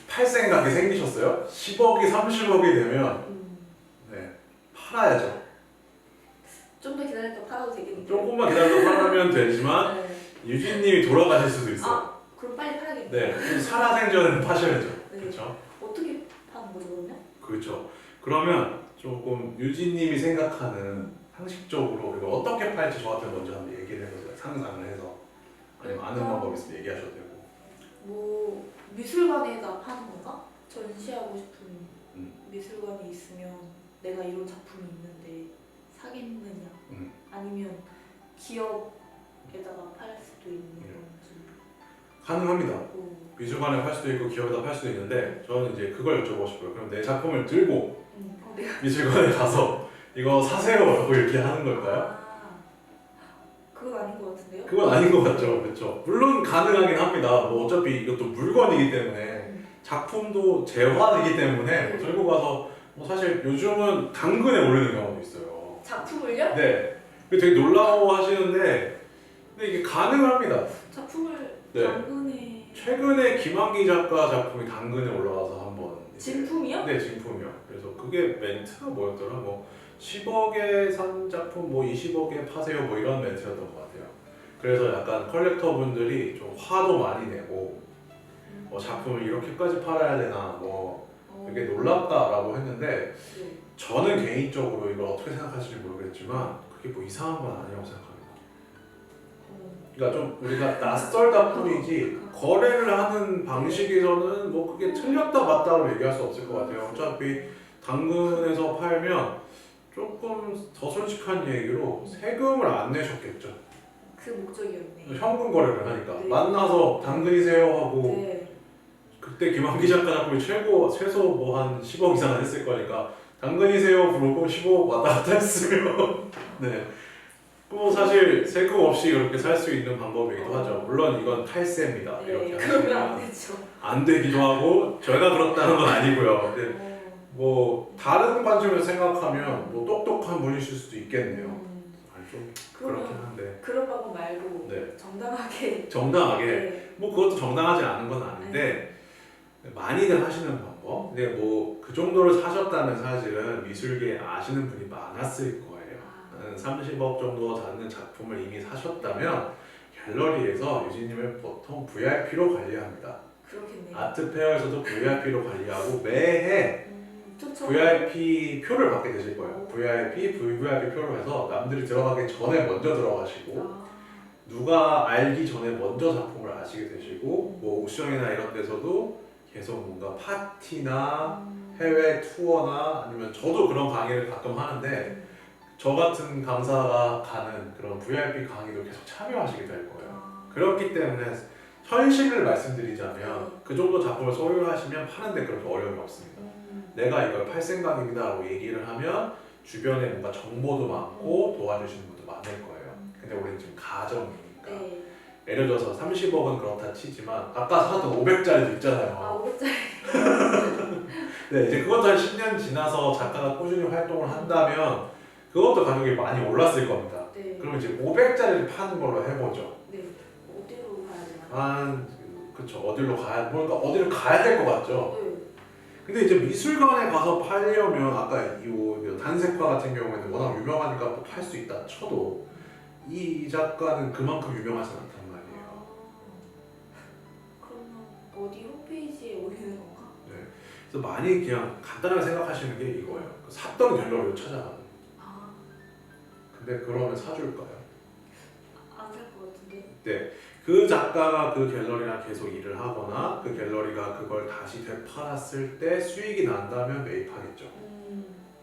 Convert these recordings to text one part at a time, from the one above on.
팔 생각이 생기셨어요? 10억이 30억이 되면 네, 팔아야죠. 좀 더 기다렸다 팔아도 되겠는데. 조금만 기다려서 팔면 되지만 네. 유진님이 돌아가실 수도 있어요. 아, 그럼 빨리 팔아야겠네. 네, 살아생전에는 파셔야죠. 네. 그렇죠? 어떻게 파는 거죠 그러면? 그렇죠. 그러면 조금 유진님이 생각하는 상식적으로 그리고 어떻게 팔지 저한테 먼저 한번 얘기를 해보세요. 상상을 해서 아니면 아는 방법 있으면 얘기하셔도 되고. 뭐 미술관에다 파는 건가? 전시하고 싶은 음. 미술관이 있으면 내가 이런 작품이 있는데 사겠느냐? 아니면 기업에다가 팔 수도 있는 건지. 가능합니다. 오. 미술관에 팔 수도 있고 기업에다 팔 수도 있는데 저는 이제 그걸 여쭤보고 싶어요. 그럼 내 작품을 들고 내가 미술관에 가서 이거 사세요라고 이렇게 하는 걸까요? 그건 아닌 것 같은데요? 그건 아닌 것 같죠, 그렇죠? 물론 가능하긴 합니다. 뭐 어차피 이것도 물건이기 때문에 작품도 재환이기 때문에 뭐 들고 가서 뭐 사실 요즘은 당근에 올리는 경우도 있어요. 작품을요? 네, 되게 놀라워하시는데 근데 이게 가능합니다. 작품을 네. 당근에 최근에 김한기 작가 작품이 당근에 올라가서 한번 진품이요? 네, 진품이요. 그래서 그게 멘트가 뭐였더라? 뭐 10억에 산 작품 뭐 20억에 파세요 뭐 이런 멘트였던 것 같아요. 그래서 약간 컬렉터 분들이 좀 화도 많이 내고 뭐 작품을 이렇게까지 팔아야 되나 뭐 되게 놀랍다라고 했는데 네. 저는 개인적으로 이걸 어떻게 생각하실지 모르겠지만 그게 뭐 이상한 건 아니라고 생각합니다. 그러니까 좀 우리가 낯설다 뿐이지 거래를 하는 방식에서는 뭐 그게 틀렸다 맞다로 얘기할 수 없을 것 같아요. 어차피 당근에서 팔면 조금 더 솔직한 얘기로 세금을 안 내셨겠죠. 그 목적이었네. 현금 거래를 하니까 네. 만나서 당근이세요 하고 네. 그때 김한기 작가 작품이 최소 뭐 한 10억 이상은 했을 거니까 당근이세요 부르고 15억 왔다 갔다 했으면 네. 뭐 사실 세금 없이 그렇게 살 수 있는 방법이기도 하죠. 물론 이건 탈세입니다. 네. 이렇게 그러면 안 하시면 되죠. 안 되기도 하고 저희가 그렇다는 건 아니고요. 근데 뭐 다른 관점에서 생각하면 뭐 똑똑한 분이실 수도 있겠네요. 아니, 좀 그렇긴 한데 그런 방법 말고 네. 정당하게 정당하게 네. 뭐 그것도 정당하지 않은 건 아닌데 많이들 하시는 방법. 근데 뭐 그 정도를 사셨다면 사실은 미술계에 아시는 분이 많았을 거예요. 30억 정도 받는 작품을 이미 사셨다면 갤러리에서 유진님을 보통 VIP로 관리합니다. 그렇겠네요. 아트페어에서도 VIP로 관리하고 매해 VIP 표를 받게 되실 거예요. VIP, VVIP 표를 해서 남들이 들어가기 전에 먼저 들어가시고 누가 알기 전에 먼저 작품을 아시게 되시고 뭐 옥션이나 이런 데서도 계속 뭔가 파티나 해외 투어나 아니면 저도 그런 강의를 가끔 하는데 저 같은 강사가 가는 그런 VIP 강의도 계속 참여하시게 될 거예요. 그렇기 때문에 현실을 말씀드리자면 그 정도 작품을 소유하시면 파는데 그렇게 어려움이 없습니다. 내가 이걸 팔 생각입니다 라고 얘기를 하면 주변에 뭔가 정보도 많고 도와주시는 분도 많을 거예요. 근데 우리는 지금 가정이니까 예를 들어서 30억은 그렇다 치지만 아까 사셨던 500짜리도 있잖아요. 500짜리. 네, 이제 그것도 한 10년 지나서 작가가 꾸준히 활동을 한다면 그것도 가격이 많이 올랐을 겁니다. 네. 그럼 이제 500짜리를 파는 걸로 해보죠. 네. 어디로 가야 되나? 그쵸. 어디로 가야, 뭔가 어디로 가야 될 것 같죠. 네. 근데 이제 미술관에 가서 팔려면 아까 이 단색화 같은 경우에는 워낙 유명하니까 팔 수 있다 쳐도 이 작가는 그만큼 유명하지 않단 말이에요. 그러면 어디 홈페이지에 올리는 건가? 네. 그래서 많이 그냥 간단하게 생각하시는 게 이거예요. 샀던 갤러리를 찾아가는. 근데 그러면 사줄까요? 안 살 것 같은데. 네. 그 작가가 그 갤러리랑 계속 일을 하거나 그 갤러리가 그걸 다시 되팔았을 때 수익이 난다면 매입하겠죠.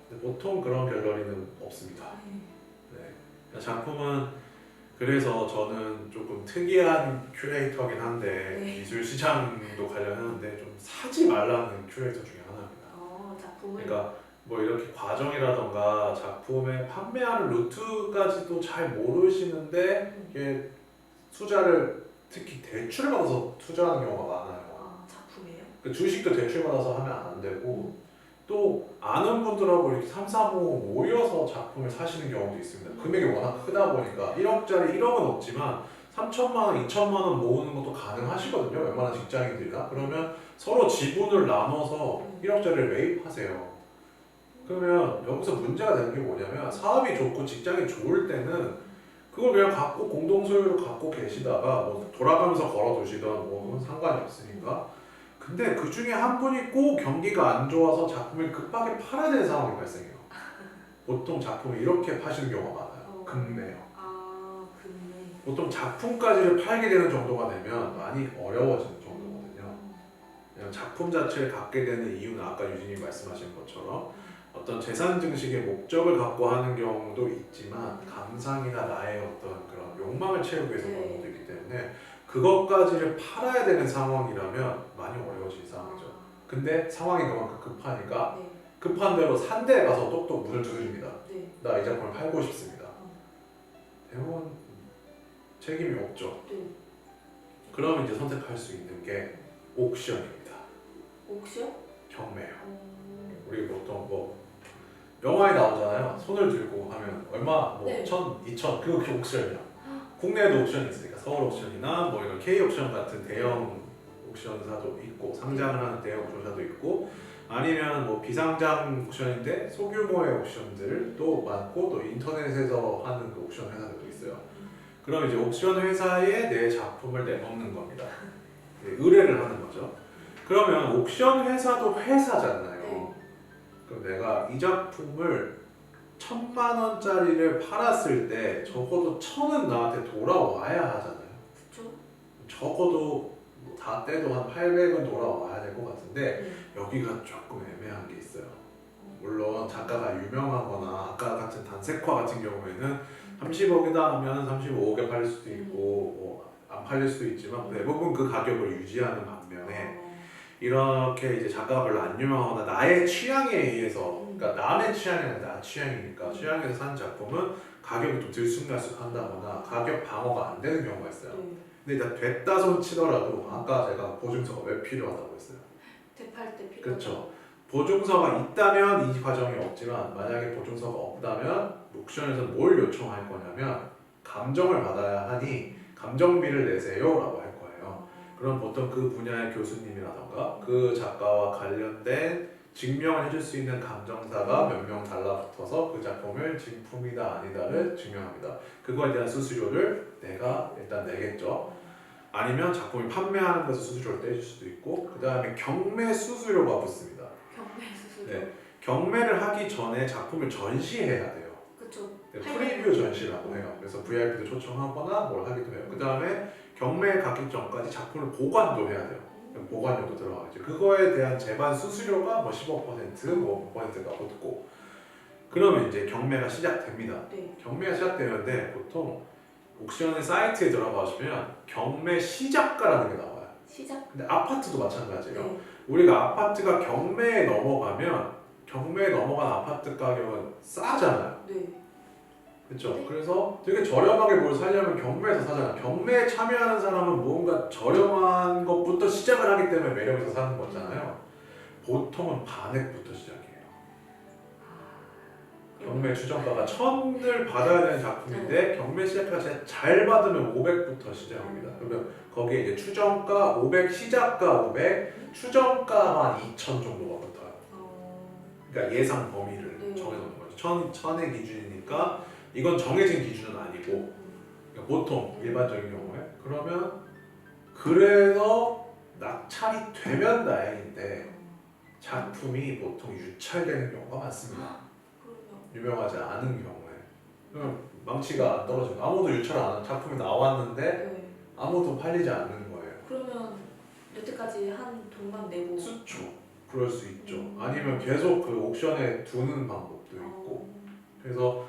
근데 보통 그런 갤러리는 없습니다. 네. 작품은 그래서 저는 조금 특이한 큐레이터긴 한데 미술 시장도 관련하는데 좀 사지 말라는 큐레이터 중에 하나입니다. 작품을. 그러니까 뭐 이렇게 과정이라던가 작품의 판매하는 루트까지도 잘 모르시는데 이게 투자를 특히 대출을 받아서 투자하는 경우가 많아요. 작품이에요? 그 주식도 대출 받아서 하면 안 되고 또 아는 분들하고 이렇게 3, 4, 5 모여서 작품을 사시는 경우도 있습니다. 금액이 워낙 크다 보니까 1억짜리 1억은 없지만 3천만 원, 2천만 원 모으는 것도 가능하시거든요. 웬만한 직장인들이나. 그러면 서로 지분을 나눠서 1억짜리를 매입하세요. 그러면 여기서 문제가 되는 게 뭐냐면 사업이 좋고 직장이 좋을 때는 그걸 그냥 갖고 공동소유로 갖고 계시다가 뭐 돌아가면서 걸어두시던 뭐 그건 상관이 없으니까. 근데 그 중에 한 분이 꼭 경기가 안 좋아서 작품을 급하게 팔아야 되는 상황이 발생해요. 보통 작품을 이렇게 파시는 경우가 많아요. 급매요. 아, 금매. 보통 작품까지를 팔게 되는 정도가 되면 많이 어려워지는 정도거든요. 그냥 작품 자체를 갖게 되는 이유는 아까 유진이 말씀하신 것처럼 어떤 재산 증식의 목적을 갖고 하는 경우도 있지만 감상이나 나의 어떤 그런 욕망을 채우기 위해서 그런 것도 있기 때문에 그것까지를 팔아야 되는 상황이라면 많이 어려워질 상황이죠. 근데 상황이 그만큼 급하니까 네. 급한 대로 산 데에 가서 똑똑 문을 두드립니다. 네. 나 이 작품을 팔고 싶습니다. 대부분 책임이 없죠. 네. 그러면 이제 선택할 수 있는 게 옥션입니다. 옥션? 경매요. 우리 보통 뭐 영화에 나오잖아요. 손을 들고 하면 얼마 뭐 네. 1,000, 2,000 그거 옥션이야. 국내에도 옥션이 있으니까 서울 옥션이나 뭐 이런 K 옥션 같은 대형 옥션사도 있고 상장을 하는 대형 옥션사도 있고 아니면 뭐 비상장 옥션인데 소규모의 옥션들도 많고 또 인터넷에서 하는 그 옥션 회사들도 있어요. 그럼 이제 옥션 회사에 내 작품을 내놓는 겁니다. 의뢰를 하는 거죠. 그러면 옥션 회사도 회사잖아요. 네. 그럼 내가 이 작품을 1,000만 원짜리를 팔았을 때 적어도 1,000은 나한테 돌아와야 하잖아요. 그쵸? 적어도 다 떼도 한 800은 돌아와야 될 것 같은데 네. 여기가 조금 애매한 게 있어요. 물론 작가가 유명하거나 아까 같은 단색화 같은 경우에는 30억이다 하면 35억에 팔릴 수도 있고 뭐 안 팔릴 수도 있지만 대부분 그 가격을 유지하는 반면에 이렇게 이제 작가가 별로 안 유명하거나 나의 취향에 의해서 그러니까 남의 취향이 아니라 나 취향이니까 취향에서 산 작품은 가격이 좀 들쑥날쑥한다거나 가격 방어가 안 되는 경우가 있어요. 네. 근데 일단 됐다 손 치더라도 아까 제가 보증서가 왜 필요하다고 했어요. 대팔 때 필요. 그렇죠. 보증서가 있다면 이 과정이 없지만 만약에 보증서가 없다면 옥션에서 뭘 요청할 거냐면 감정을 받아야 하니 감정비를 내세요라고 할 거예요. 그럼 보통 그 분야의 교수님이라던가 그 작가와 관련된 증명을 해줄 수 있는 감정사가 몇 명 달라붙어서 그 작품을 진품이다 아니다를 증명합니다. 그거에 대한 수수료를 내가 일단 내겠죠. 아니면 작품을 판매하는 데서 수수료를 떼줄 수도 있고 그 다음에 경매 수수료가 붙습니다. 경매 수수료. 네, 경매를 하기 전에 작품을 전시해야 돼요. 그쵸. 네, 프리뷰 전시라고 해요. 그래서 VIP도 초청하거나 뭘 하기도 해요. 그 다음에 경매에 가기 전까지 작품을 보관도 해야 돼요. 보관료도 들어가죠. 그거에 대한 재반 수수료가 뭐 15%, 뭐 5%가 붙고 그러면 이제 경매가 시작됩니다. 네. 경매가 시작되는데 보통 옥션의 사이트에 들어가시면 경매 시작가라는 게 나와요. 시작. 근데 아파트도 마찬가지예요. 네. 우리가 아파트가 경매에 넘어가면 경매에 넘어간 아파트 가격은 싸잖아요. 네. 그렇죠? 네. 그래서 되게 저렴하게 뭘 사려면 경매에서 사잖아요. 경매에 참여하는 사람은 뭔가 저렴한 것부터 시작을 하기 때문에 매력에서 사는 거잖아요. 보통은 반액부터 시작해요. 경매 추정가가 1,000을 받아야 되는 작품인데 경매 시작가 진짜 잘 받으면 500부터 시작합니다. 그러면 거기에 이제 추정가 500, 시작가 500, 추정가 한 2,000 정도가 붙어요. 그러니까 예상 범위를 정해놓는 거죠. 1,000의 기준이니까 이건 정해진 기준은 아니고 그러니까 보통 일반적인 경우에 그러면 그래서 낙찰이 되면 다행인데 작품이 보통 유찰되는 경우가 많습니다. 유명하지 않은 경우에 그럼 망치가 안 떨어지고 아무도 유찰 안 하는 작품이 나왔는데 네. 아무도 팔리지 않는 거예요. 그러면 여태까지 한 돈만 내고. 수초 그럴 수 있죠. 아니면 계속 그 옥션에 두는 방법도 있고 그래서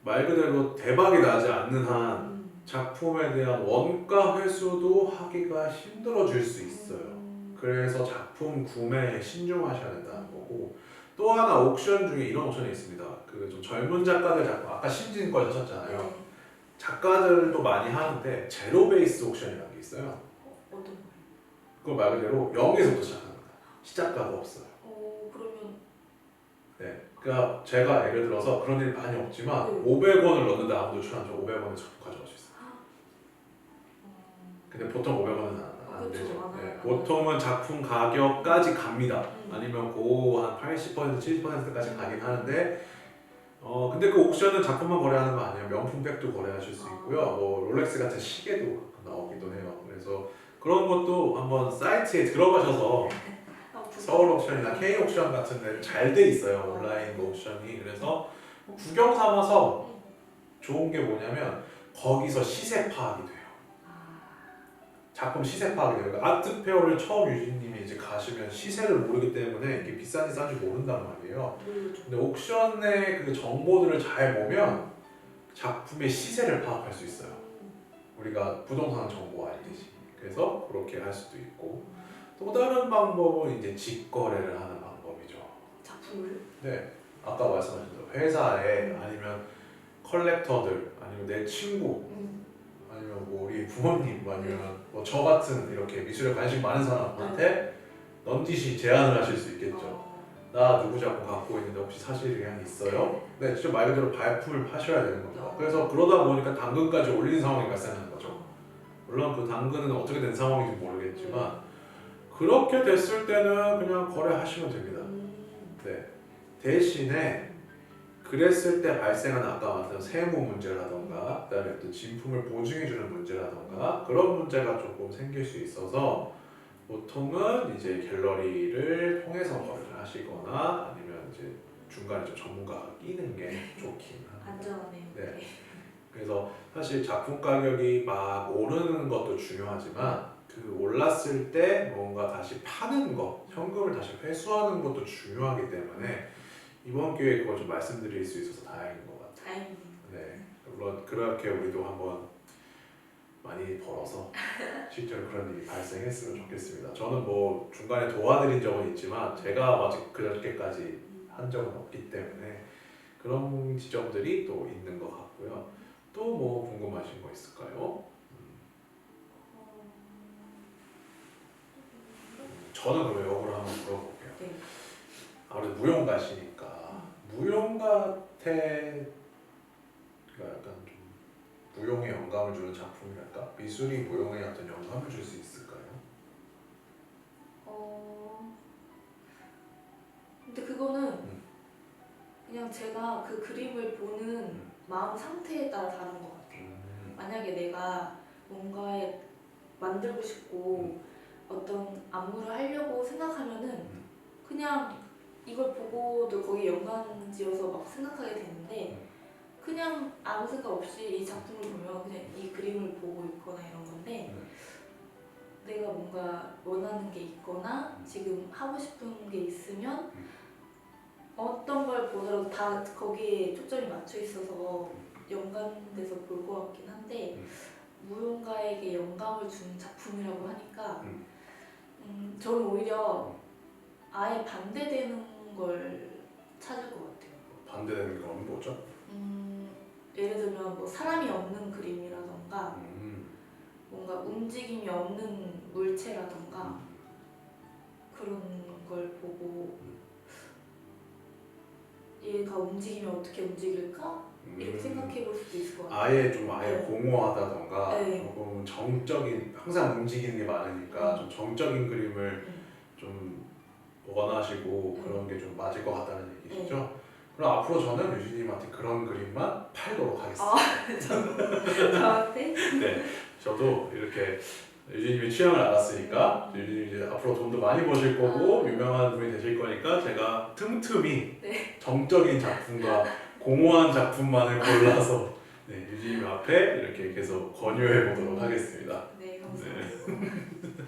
말 그대로 대박이 나지 않는 한 작품에 대한 원가 회수도 하기가 힘들어질 수 있어요. 그래서 작품 구매에 신중하셔야 된다는 거고 또 하나 옥션 중에 이런 옥션이 있습니다. 그 좀 젊은 작가들 작품 아까 신진 걸 하셨잖아요. 네. 작가들도 많이 하는데 제로 베이스 옥션이라는 게 있어요. 어떤 거요? 그거 말 그대로 0에서부터 시작합니다. 시작가가 없어요. 그러면 네, 그러니까 제가 예를 들어서 그런 일이 많이 없지만 네. 500원을 넣는데 아무도 출안 줘 500원을 작품 가져갈 수 있어요. 근데 보통 500원은 안 그렇죠. 되죠. 안 네, 하는 보통은 작품 가격까지 갑니다. 음. 아니면 한 80%, 70%까지 가긴 하는데 근데 그 옥션은 작품만 거래하는 거 아니에요. 명품백도 거래하실 수 있고요. 뭐 롤렉스 같은 시계도 나오기도 해요. 그래서 그런 것도 한번 사이트에 들어가셔서 서울 옥션이나 K 옥션 같은 데는 잘 돼 있어요. 온라인 옥션이. 그래서 구경 삼아서 좋은 게 뭐냐면 거기서 시세 파악이 돼요. 작품 시세 파악이 돼요. 그러니까 아트페어를 처음 유진님이 이제 가시면 시세를 모르기 때문에 이게 비싼지 싼지 모른단 말이에요. 근데 옥션의 그 정보들을 잘 보면 작품의 시세를 파악할 수 있어요. 우리가 부동산 정보 알듯이. 그래서 그렇게 할 수도 있고 또 다른 방법은 이제 직거래를 하는 방법이죠. 작품을? 네, 아까 말씀하신 대로 회사에 아니면 컬렉터들 아니면 내 친구 아니면 뭐 우리 부모님 아니면 뭐 저 같은 이렇게 미술에 관심 많은 사람한테 넌지시 제안을 하실 수 있겠죠. 나 누구 작품 갖고 있는데 혹시 사실 그냥 있어요? 네, 진짜 말 그대로 발품을 파셔야 되는 겁니다. 그래서 그러다 보니까 당근까지 올리는 상황이 발생하는 거죠. 물론 그 당근은 어떻게 된 상황인지 모르겠지만 그렇게 됐을 때는 그냥 거래하시면 됩니다. 네. 대신에 그랬을 때 발생하는 아까 말했던 세무 문제라던가 그다음에 또 진품을 보증해주는 문제라던가 그런 문제가 조금 생길 수 있어서 보통은 이제 갤러리를 통해서 거래를 하시거나 아니면 이제 중간에 좀 전문가가 끼는 게 좋긴 합니다. 안전하네요. 네. 그래서 사실 작품 가격이 막 오르는 것도 중요하지만 그 올랐을 때 뭔가 다시 파는 거, 현금을 다시 회수하는 것도 중요하기 때문에 이번 기회에 그걸 좀 말씀드릴 수 있어서 다행인 것 같아요. 다행이네요. 네, 물론 그렇게 우리도 한번 많이 벌어서 실제로 그런 일이 발생했으면 좋겠습니다. 저는 뭐 중간에 도와드린 적은 있지만 제가 아직 그렇게까지 한 적은 없기 때문에 그런 지점들이 또 있는 것 같고요. 또 뭐 궁금하신 거 있을까요? 저는 그럼 역으로 한번 물어볼게요. 네. 아무래도 무용가시니까 무용가한테 약간 좀 무용에 영감을 주는 작품이랄까? 미술이 무용에 어떤 영감을 줄 수 있을까요? 근데 그거는 그냥 제가 그 그림을 보는 마음 상태에 따라 다른 것 같아요. 만약에 내가 뭔가에 만들고 싶고 어떤 안무를 하려고 생각하면은 그냥 이걸 보고도 거기에 연관지어서 막 생각하게 되는데 그냥 아무 생각 없이 이 작품을 보면 그냥 이 그림을 보고 있거나 이런 건데 내가 뭔가 원하는 게 있거나 지금 하고 싶은 게 있으면 어떤 걸 보더라도 다 거기에 초점이 맞춰 있어서 연관돼서 볼 것 같긴 한데 무용가에게 영감을 준 작품이라고 하니까 저는 오히려 아예 반대되는 걸 찾을 것 같아요. 반대되는 건 뭐죠? 예를 들면 뭐 사람이 없는 그림이라던가 뭔가 움직임이 없는 물체라던가 그런 걸 보고 얘가 움직이면 어떻게 움직일까? 이렇게 생각해 볼 수도 있을 것 같아요. 아예 네. 공허하다던가 네. 조금 정적인 항상 움직이는 게 많으니까 좀 정적인 그림을 좀 원하시고 그런 게 좀 맞을 것 같다는 얘기시죠? 그럼 앞으로 저는 유진님한테 그런 그림만 팔도록 하겠습니다. 저한테? 네, 저도 이렇게 유진님의 취향을 알았으니까 유진님이 이제 앞으로 돈도 많이 버실 거고 유명한 분이 되실 거니까 제가 틈틈이 정적인 작품과 공허한 작품만을 골라서 유진님 앞에 이렇게 계속 권유해 보도록 하겠습니다. 네, 감사합니다.